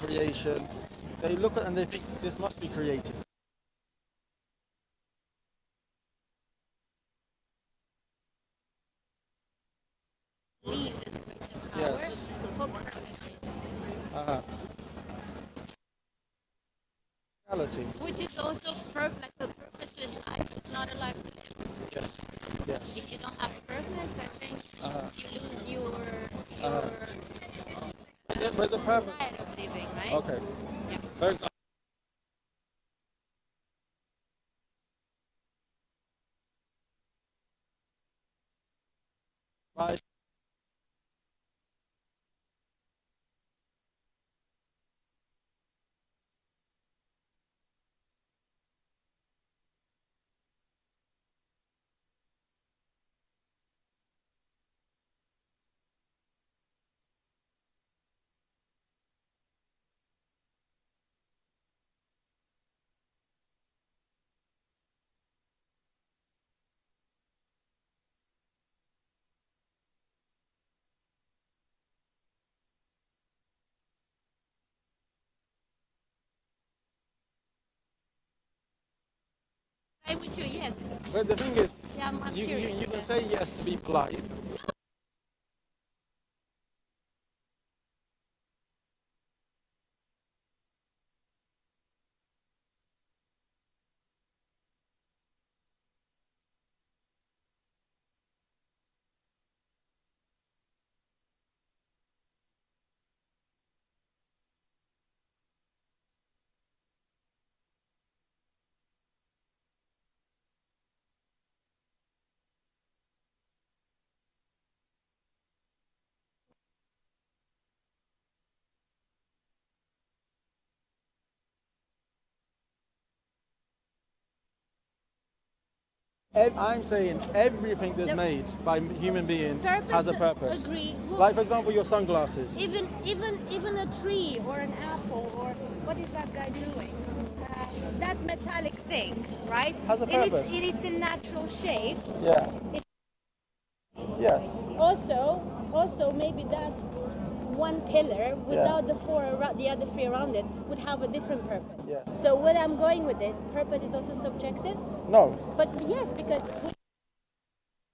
creation, they look at and they think this must be created. Leave the creative power Yes. for purpose reasons. Uh-huh. Reality. Which is also like a purposeless life. It's not a life to live. Yes. Yes. If you don't have purpose, I think you lose your Yeah, but the purpose. desire of living, right? Okay. Yeah. For example, right. I would you, yes. But the thing is, Yeah, I'm you curious. can say yes to be polite. I'm saying everything that's made by human beings has a purpose. Agree. Well, Like, for example, your sunglasses. even a tree or an apple or what is that guy doing? That metallic thing, right? Has a purpose. In its a natural shape. Yeah. It Yes. also maybe that one pillar without the other three around it would have a different purpose. Yes. So where I'm going with this, purpose is also subjective. No. But yes, because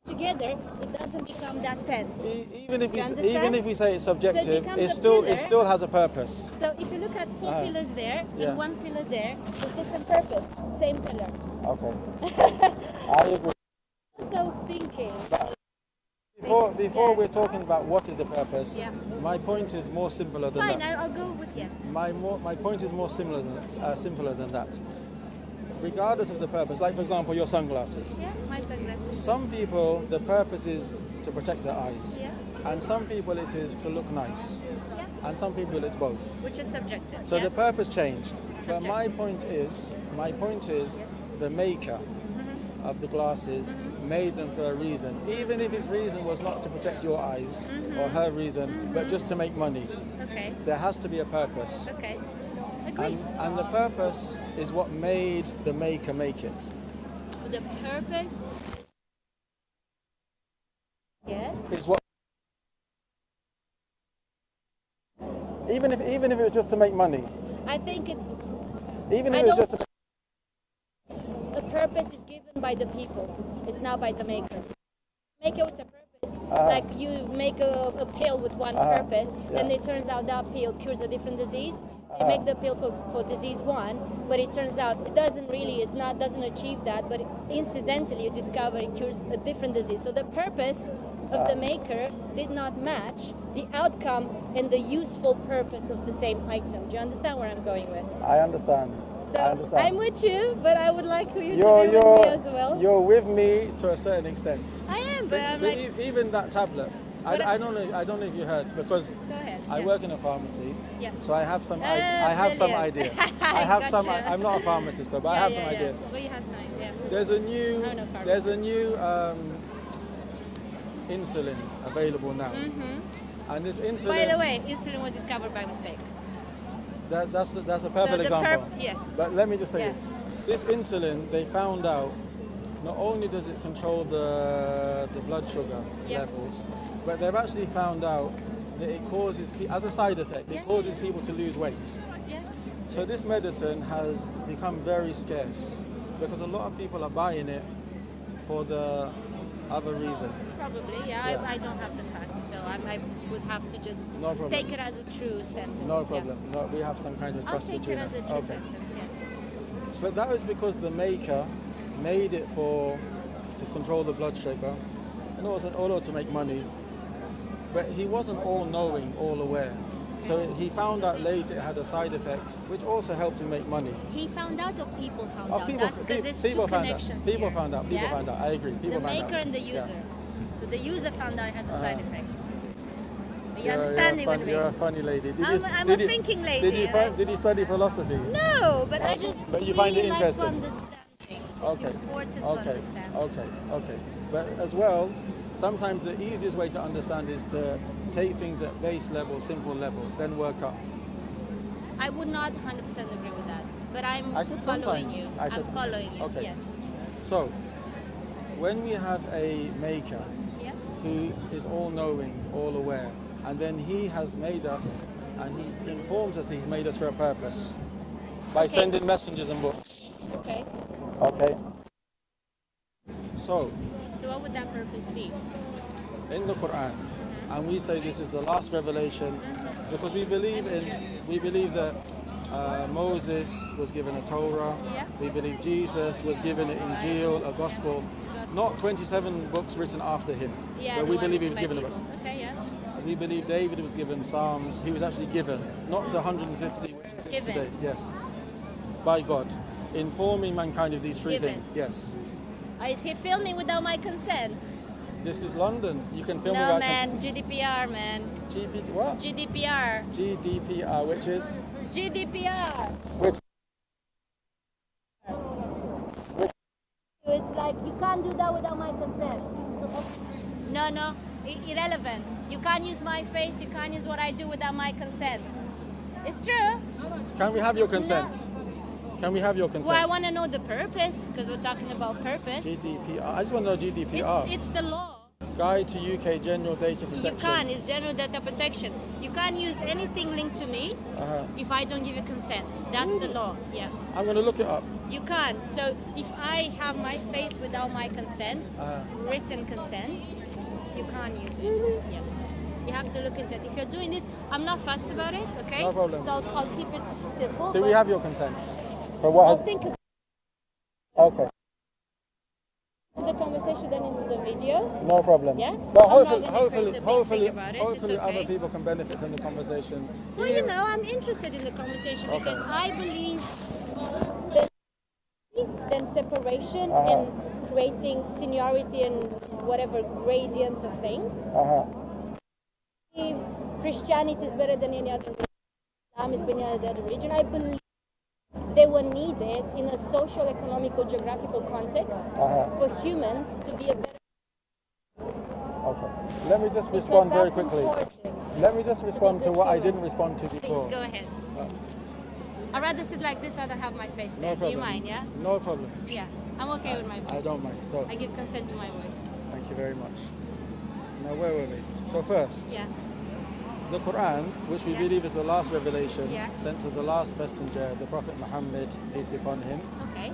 together it doesn't become that tent. Even if You understand? we say it's subjective, becomes it a still pillar. has a purpose. So if you look at four pillars there Yeah. and one pillar there, with different purpose, same pillar. Okay. I agree. So thinking. Before we're talking about what is the purpose, Yeah. my point is more simpler than Fine, that. I'll go with yes. My point is more simpler than that. Regardless of the purpose, like for example your sunglasses. Yeah, my sunglasses. Some people the purpose is to protect their eyes, Yeah. and some people it is to look nice, Yeah. and some people it's both. Which is subjective. So yeah? the purpose changed. But my Subjective. point is, Yes. the maker of the glasses made them for a reason. Even if his reason was not to protect your eyes or her reason, but just to make money. Okay. There has to be a purpose. Okay. Agreed. And the purpose is what made the maker make it. The purpose. Yes. Is what even if it was just to make money. I think Even I if it was don't- just to the purpose is given by the people. It's not by the maker. Maker with a purpose. Like you make a pill with one purpose, and it turns out that pill cures a different disease. So you make the pill for disease one, but it turns out it doesn't achieve that, but incidentally you discover it cures a different disease. So the purpose of the maker did not match the outcome and the useful purpose of the same item. Do you understand where I'm going with? I understand. So I understand. I'm with you, but I would like you to be with me as well. You're with me to a certain extent. I am, but I'm But like, even that tablet, I don't know if you heard, because go ahead. I yeah. work in a pharmacy, Yeah. so I have some idea. I have some. Gotcha. I'm not a pharmacist though, but I have some idea. But you have some, yeah. There's a new I'm no pharmacist. there's a new insulin available now, and this insulin. By the way, insulin was discovered by mistake. That's a perfect So the example. yes. But let me just say, Yeah. this insulin, they found out, not only does it control the blood sugar Yeah. levels, but they've actually found out that it causes, as a side effect, it causes people to lose weight. Yeah. So this medicine has become very scarce because a lot of people are buying it for the other reason. Probably, yeah. I don't have the facts, so I would have to just take it as a true sentence. No problem. No, we have some kind of trust between us. I'll take it as a true sentence, yes. But that was because the maker made it to control the blood sugar and also to make money. But he wasn't all-knowing, all-aware. So he found out later it had a side effect, which also helped him make money. He found out or people found out? People found out. People found out. I agree. People the found maker out. And the user. Yeah. So the user found out it has a side effect. You understanding with me? You're a funny lady. I'm a thinking lady. Did you study philosophy? No, but I just you find it interesting. Like to understand things. It's important to understand. Okay. But as well, sometimes the easiest way to understand is to take things at base level, simple level, then work up. I would not 100% agree with that, but I said following you. I'm following you, okay. Yes. So, when we have a maker who is all-knowing, all-aware, and then he has made us, and he informs us he's made us for a purpose by sending messengers and books. Okay. So what would that purpose be? In the Quran, and we say this is the last revelation because we believe that Moses was given a Torah. We believe Jesus was given an Injil, a gospel, not 27 books written after him, but we believe he was given a book. We believe David was given Psalms. He was actually given, not the 150 which exists today. Yes, by God, informing mankind of these three things. Yes. Is he filming without my consent? This is London. You can film without consent. GDPR, man. What? GDPR. GDPR, which is? GDPR. Which? It's like you can't do that without my consent. No, irrelevant. You can't use my face. You can't use what I do without my consent. It's true. Can we have your consent? No. Can we have your consent? Well, I want to know the purpose, because we're talking about purpose. GDPR. I just want to know GDPR. It's the law. Guide to UK General Data Protection. You can't. It's General Data Protection. You can't use anything linked to me if I don't give you consent. That's the law. Yeah. I'm going to look it up. You can't. So if I have my face without my consent, written consent, you can't use it. Really? Yes. You have to look into it. If you're doing this, I'm not fussed about it, okay? No problem. So I'll keep it simple. Do we have your consent? For what? I'll think of okay. To the conversation, then into the video. No problem. Yeah. But hopefully, other people can benefit from the conversation. Well, you know, I'm interested in the conversation because I believe that then separation and creating seniority and whatever gradients of things. If Christianity is better than any other religion, Islam is better than any other religion, I believe they were needed in a social, economical, geographical context for humans to be a better. Okay. Let me just respond very quickly. Let me just respond to what I didn't respond to before. Please go ahead. I'd rather sit like this rather have my face there. No problem. Do you mind, yeah? No problem. Yeah, I'm okay with my voice. I don't mind. So I give consent to my voice. Thank you very much. Now, where were we? So first, the Quran, which we believe is the last revelation sent to the last messenger, the Prophet Muhammad, peace be upon him. Okay.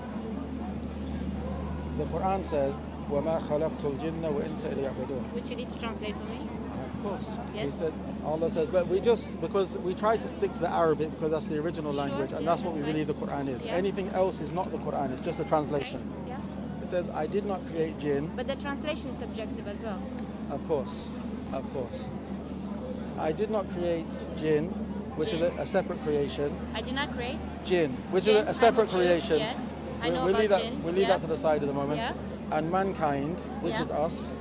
The Quran says, وَمَا خَلَقْتُ الْجِنَّ وَإِنسَ إِلَّا يَعْبُدُونَ. Which you need to translate for me. Of course. Yes. He said, Allah says, but because we try to stick to the Arabic because that's the original language, and that's what we believe the Quran is. Anything else is not the Quran, it's just a translation. Okay. Yeah. It says, I did not create jinn. But the translation is subjective as well. Of course. I did not create jinn, which is a separate creation. I did not create? Jinn, which is a separate creation. Yes, I know we'll about jinns. We'll leave that to the side at the moment. Yeah. And mankind, which is us,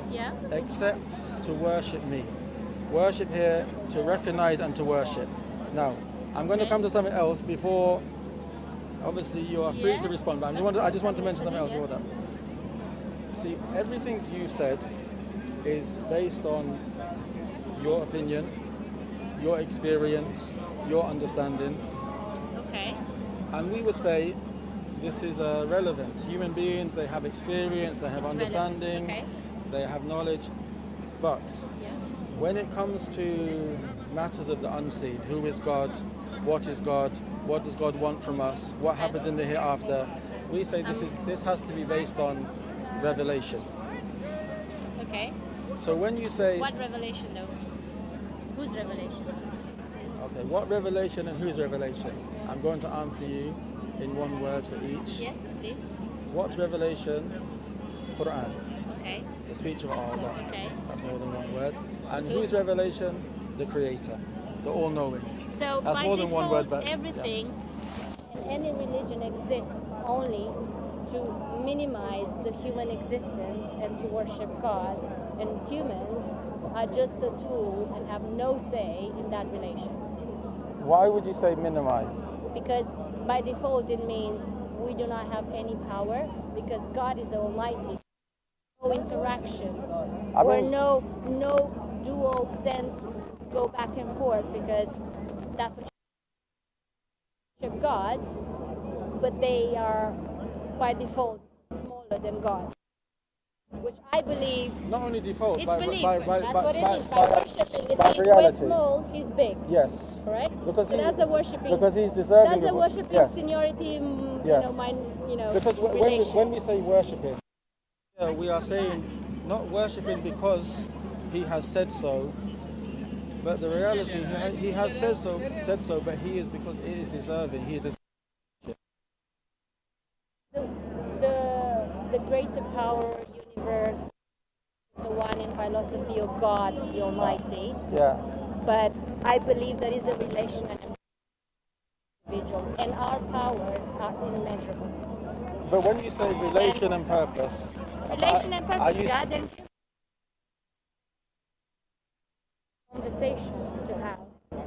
except to worship me. Worship here, to recognize and to worship. Now, I'm going to come to something else before, obviously you are free to respond, but I just want to mention something else before that. See, everything you said is based on your opinion, your experience, your understanding. Okay. And we would say this is relevant. Human beings, they have experience, they have understanding, they have knowledge. But when it comes to matters of the unseen. Who is God? What is God? What does God want from us? What happens in the hereafter? We say this has to be based on revelation. Okay. So when you say... What revelation though? Whose revelation? Okay, what revelation and whose revelation? I'm going to answer you in one word for each. Yes, please. What revelation? Quran. Okay. The speech of Allah. Okay. That's more than one word. And whose revelation? The Creator, the All-Knowing. So that's by more than default, one word, but everything in any religion exists only to minimize the human existence and to worship God. And humans are just a tool and have no say in that relation. Why would you say minimize? Because by default it means we do not have any power, because God is the Almighty. No interaction, or no dual sense go back and forth, because that's what you worship God, but they are by default smaller than God. Which I believe... Not only default, it's by belief. That's what it is. By worshipping, it by means reality. we're small, he's big. Yes. Correct? Because so that's the worshipping. Because he's deserving. That's the worshipping yes. seniority. Yes. Because when we say worshipping, we are saying not worshipping because he has said so, but the reality he has said so, but he is because it is deserving. He is the greater power, universe, the one in philosophy of God, the Almighty. Yeah. But I believe there is a relation and an individual, and our powers are immeasurable. But when you say relation and purpose, God and conversation to have,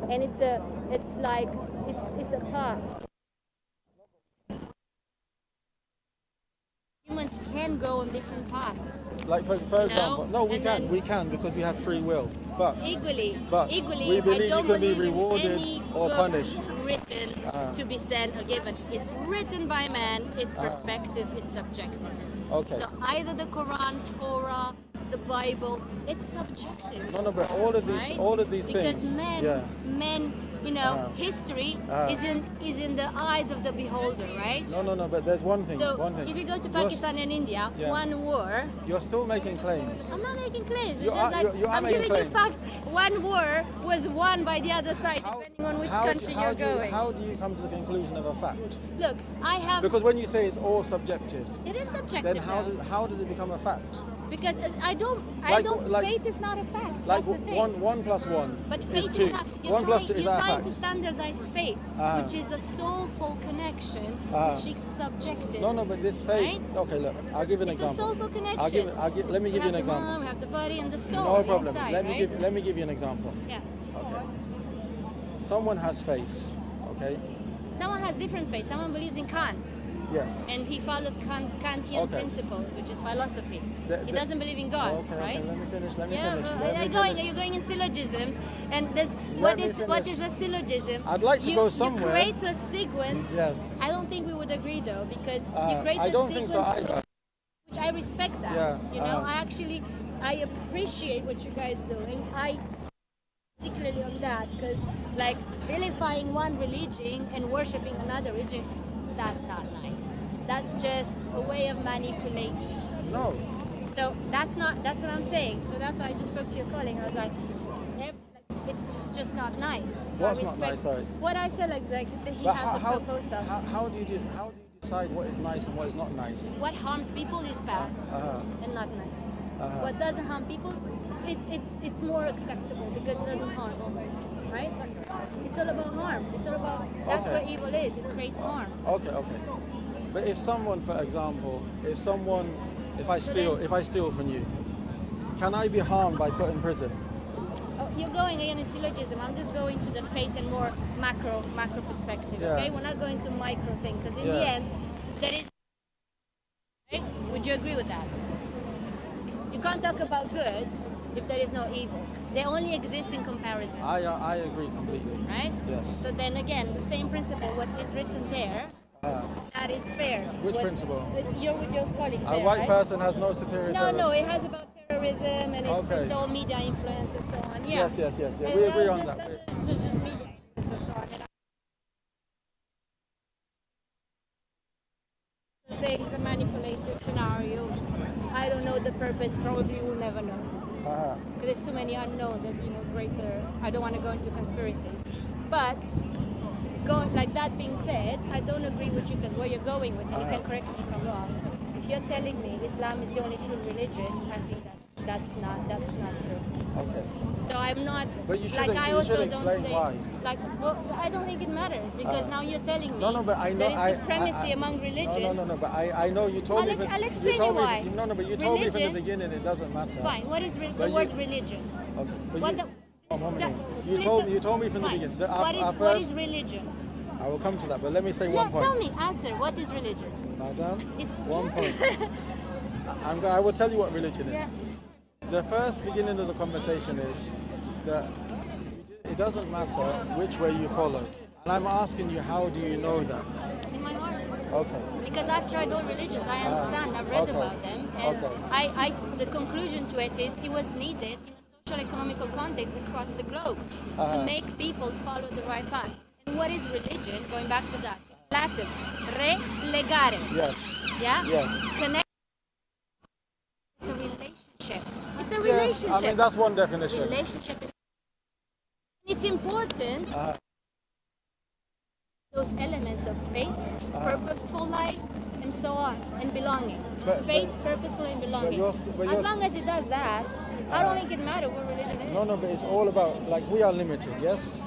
and it's a path. Humans can go on different paths. Like for example, no, we can because we have free will. But equally, we believe you can be rewarded or punished. Written to be said or given. It's written by man. It's perspective. It's subjective. Okay. So either the Quran, Torah, the Bible, it's subjective. No, but all of these things. Because men, history is in the eyes of the beholder, right? No, but there's one thing. So if you go to Pakistan and India, one war. You're still making claims. I'm not making claims. I'm giving you facts. One war was won by the other side, depending on which country you're going. How do you come to the conclusion of a fact? Look, because when you say it's all subjective. It is subjective. Then how does it become a fact? Because fate is not a fact. Like 1 plus 1 but is fate 2. Is not, 1 plus 2 is that a fact. You're trying to standardize fate, which is a soulful connection, which is subjective. No, but this fate. Right? Okay, look, I'll give an example. It's a soulful connection. Let me give you an example. Mind, we have the body and the soul. No problem. Inside, let me give you an example. Yeah. Okay. Someone has faith. Okay. Someone has different faith. Someone believes in Kant. Yes. And he follows Kantian principles, which is philosophy. He doesn't believe in God, right? Okay, let me finish. You're going in syllogisms, and what is a syllogism? I'd like to go somewhere. You create a sequence. Yes. I don't think we would agree though, because you create I a don't sequence. think so either. Which I respect that. Yeah. I appreciate what you guys doing. Particularly on that, because like vilifying one religion and worshipping another religion, that's not nice. That's just a way of manipulating. No. So that's what I'm saying. So that's why I just spoke to your colleague. I was like, it's just not nice. So what's not nice? Sorry. What I said, like he has a proposed stuff. How do you decide what is nice and what is not nice? What harms people is bad and not nice. What doesn't harm people, it's more acceptable because it doesn't harm. Right? It's all about harm. It's all about that's what evil is. It creates harm. Okay. But if someone, for example, if I steal from you, can I be harmed by put in prison? Oh, you're going again in syllogism. I'm just going to the faith and more macro perspective. Yeah. Okay, we're not going to micro thing, because in the end, there is. Right? Would you agree with that? You can't talk about good if there is no evil. They only exist in comparison. I agree completely. Right? Yes. So then again, the same principle. What is written there? That is fair. Which principle? You're with your colleagues. A white person has no superiority. No, it has about terrorism and it's all media influence and so on. Yeah. Yes. We agree on that. It's just media influence and so on. Things a manipulated scenario. I don't know the purpose. Probably we'll never know. Because there's too many unknowns and greater. I don't want to go into conspiracies, but like that being said, I don't agree with you because where you're going with it, you can correct me if I'm wrong. If you're telling me Islam is the only true religion, I think that's not true. Okay. So I'm not. But you should like I also don't say why. like. Well, I don't think it matters because now you're telling me. No, but I know there is supremacy among religions. No. But I know you told me. I'll explain you why. But you told me from the beginning it doesn't matter. Fine. What is the word religion? Okay. But you told me from the beginning. What is religion? I will come to that, but let me say one point. Tell me, answer. What is religion? Madam, 1 point. I will tell you what religion is. Yeah. The first beginning of the conversation is that it doesn't matter which way you follow. And I'm asking you, how do you know that? In my heart. Okay. Because I've tried all religions. I understand. I've read about them. And the conclusion to it is it was needed in a social economical context across the globe to make people follow the right path. And what is religion? Going back to that. It's Latin. Relegare. Yes. Yeah? Yes. Connect. It's a relationship. It's a relationship. I mean, that's one definition. Relationship is. It's important. Those elements of faith, purposeful life, and so on, and belonging. Faith, purposeful, and belonging. As long as it does that, I don't think it matters what religion is. No, but it's all about, like, we are limited, yes?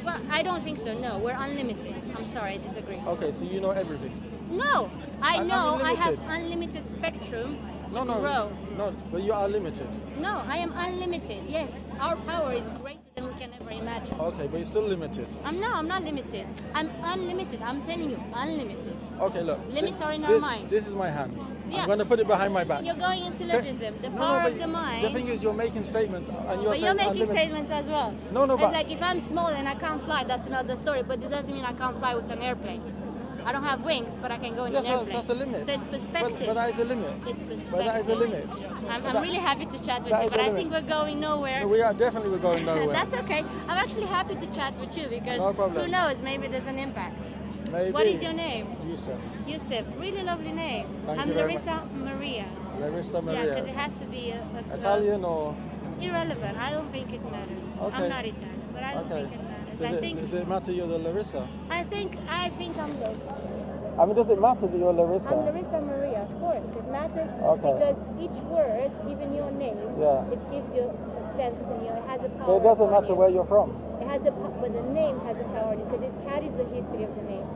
Well, I don't think so, no. We're unlimited. I'm sorry, I disagree. Okay, so you know everything? No, I know I have unlimited spectrum to grow. No, but you are limited. No, I am unlimited, yes. Our power is greater than we can ever imagine. Okay, but you're still limited. I'm not limited. I'm unlimited. I'm telling you, unlimited. Okay, look. Limits are in our mind. This is my hand. Yeah. I'm going to put it behind my back. You're going in syllogism. The power of the mind. The thing is, you're making statements and you're saying you're making statements as well. No, but... like, if I'm small and I can't fly, that's another story. But it doesn't mean I can't fly with an airplane. I don't have wings, but I can go in an airplane. That's the limit. So it's perspective. But that is a limit. It's perspective. But that is a limit. I'm really happy to chat with you, but I think we're going nowhere. No, we are definitely going nowhere. That's okay. I'm actually happy to chat with you because who knows, maybe there's an impact. Maybe. What is your name? Yusuf. Yusuf. Really lovely name. Thank you Larissa Maria. Larissa Maria. Yeah, because it has to be a Italian or? Irrelevant. I don't think it matters. Okay. I'm not Italian, but I don't think it matters. Does it matter you're the Larissa? I think I'm the. I mean, does it matter that you're Larissa? I'm Larissa Maria, of course. It matters because each word, even your name, it gives you a sense and it has a power. But it doesn't matter where you're from. It has but the name has a power because it carries the history of the name.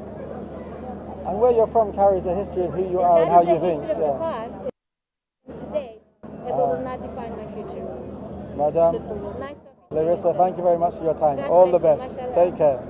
And where you're from carries a history of who you are and how you think. It carries the history of the past. Today, it will not define my future. Madam, Nice Larissa, thank you very much for your time. All the best. Take care.